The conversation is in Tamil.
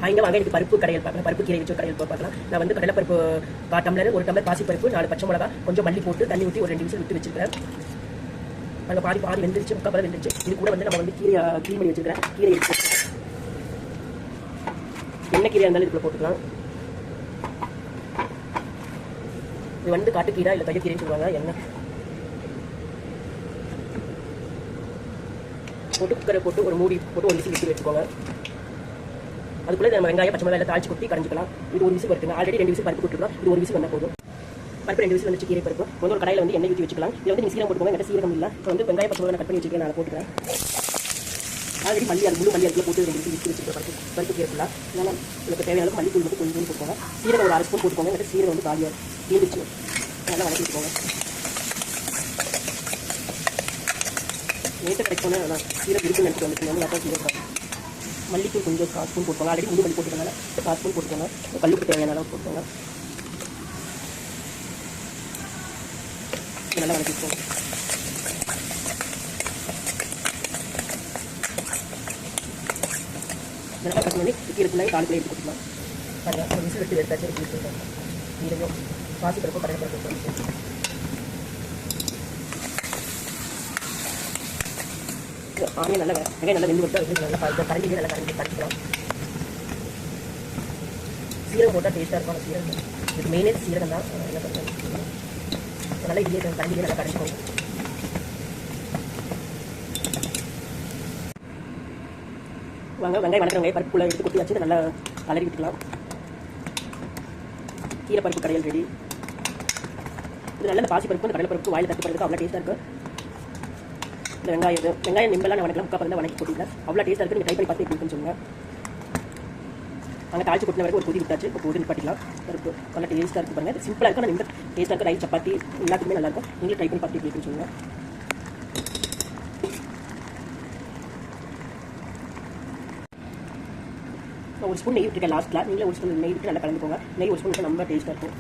இங்கே வாங்க எனக்கு பருப்பு கடையில் பார்க்கலாம், பருப்பு கீரை வச்சு கடையில் பார்க்கலாம். நான் வந்து கடலைப்பருப்பு டம்ளர், ஒரு டம்ளர் பாசிப்பருப்பு, 4 பச்சை மிளகா, கொஞ்சம் மல்லி போட்டு தண்ணி ஊற்றி ஒரு 2 நிமிஷம் விட்டு வச்சிருக்கிறேன். அங்கே பாதி வெந்துருச்சு, முக்கால் பாதி வெந்துருச்சு. இது கூட வந்து நம்ம வந்து கீரை க்ளீன் பண்ணி வச்சிருக்கிறேன். கீரை எடுத்து என்ன கீரையாக இருந்தாலும் இதுக்குள்ள போட்டுக்கலாம். இது வந்து காட்டுக்கீரை இல்லை தையக்கீரைன்னு சொல்லுவாங்க. எண்ணெய் போட்டு குக்கரை போட்டு ஒரு மூடி போட்டு ஒரு விசில் விட்டு வச்சுக்கோங்க. அதுக்குள்ளே நம்ம வெங்காயம் பச்சை மிளகாய் தாளிச்சு கொட்டி கரைஞ்சிக்கலாம். இது ஒரு விசில் வருதுங்க. ஆல்ரெடி 2 விசில் பருப்பு கொடுத்துருக்கோம். இது ஒரு விசில் வந்தால் போதும். பருப்பு 2 விசில் வந்துச்சு. கீரை பருப்பு வந்து ஒரு கடையில் வந்து எண்ணெய் ஊற்றி வச்சுக்கலாம். இதில் வந்து நீங்கள் சீரகம் போட்டுக்கோங்க. என்கிட்ட சீரகம் இல்லை. இப்போ வந்து வெங்காயம் பச்சை மிளகாய் கட் பண்ணி வச்சுருக்கேன். நான் போட்டுக்கிறேன். ஆல்ரெடி முழு மல்லி அதுக்குள்ள போட்டு 2 விசில் விட்டு வச்சுருக்கேன். பருப்பு கீரைக்குள்ள அதனால் உங்களுக்கு தேவையான அளவுக்கு மல்லித்தூள் மட்டும் கொஞ்சம் போட்டுக்கோங்க. சீரகம் ஒரு 1/2 ஸ்பூன் போட்டுக்கோங்க. என்கிட்ட சீரகம் வந்து காலியாக தீர்ந்துச்சு. நல்லா வதக்கி வச்சுக்கோங்க. நேற்று கிடைக்கணும். அதான் சீரகம் இருக்குன்னு நினச்சிட்டு வந்துட்டு அதான் சீரகம். மல்லித்தூள் கொஞ்சம் 1/4 ஸ்பூன் போட்டுக்கோங்க. ஆல்ரெடி முழு மல்லி போட்டுக்கோங்க. 1/4 ஸ்பூன் போட்டுக்கோங்க. கல்லுக்கு தேவையான அளவு போட்டுக்கோங்க. நல்லா வதக்கி வச்சுக்கோங்க. நல்லா கட் பண்ணி கீரைக்குள்ளாய் காலுக்குள்ளே எடுத்து கொடுக்கலாம். பாருங்கள், ஒரு விசில் விட்டு எடுத்தாச்சு. எடுத்து வச்சுருக்கோம். கீரையும் பாசிப்பருப்பு கடலைப்பருப்பு ஆனியன் நல்லா வெங்காயம் நல்லா வெந்து கொடுத்தா நல்லா கரண்டிலே நல்லா கரைச்சிக்கலாம். சீரகம் போட்டால் டேஸ்ட்டாக இருக்கும். சீரகம் இதுக்கு மெயினே சீரகம் தான். என்ன பண்ணுறது நல்லா இதுலேயே கரண்டிலே நல்லா கரைச்சிக்கோங்க. வாங்க வெங்காயம் வணக்கிறவங்க பருப்புக்குள்ளே எடுத்து கொட்டி வச்சு நல்லா கலரி விட்டுக்கலாம். கீரை பருப்பு கடையில் ரெடி. இது நல்லா பாசி பருப்பு, அந்த கடலை பருப்பு வாயில் தட்டு பண்ணுறது அவ்வளோ டேஸ்ட்டாக இருக்கும். இந்த வெங்காயம் நிம்பெல்லாம் நான் வணக்கலாம். முக்கால் வணக்கி போட்டிருக்கேன். அவ்வளோ டேஸ்ட்டாக இருக்குது. நீங்கள் ட்ரை பண்ணி பார்த்து எப்படி இருக்குன்னு சொல்லுங்கள். அங்கே தாளிச்சு கொட்டின வரைக்கும் ஒரு கொதி விட்டாச்சு. இப்போ போட்டு நிப்பாட்டிக்கலாம். பருப்பு நல்லா டேஸ்ட்டாக இருக்குது. பாருங்கள், சிம்பிளாக இருக்கும். ஆனால் இந்த டேஸ்ட்டாக இருக்கும். ரைஸ் சப்பாத்தி எல்லாத்துக்குமே நல்லாயிருக்கும். நீங்களே ட்ரை பண்ணி பார்த்து எப்படி இருக்குன்னு சொல்லுங்கள். ஒரு ஸ்பூன் நெய் விட்டுருக்கேன் லாஸ்ட்டில். நீங்களே ஒரு ஸ்பூன் நெய் விட்டு நல்லா கலந்துக்கோங்க. நெய் ஒரு ஸ்பூன் விட்டு ரொம்ப டேஸ்ட்டாக இருக்கும்.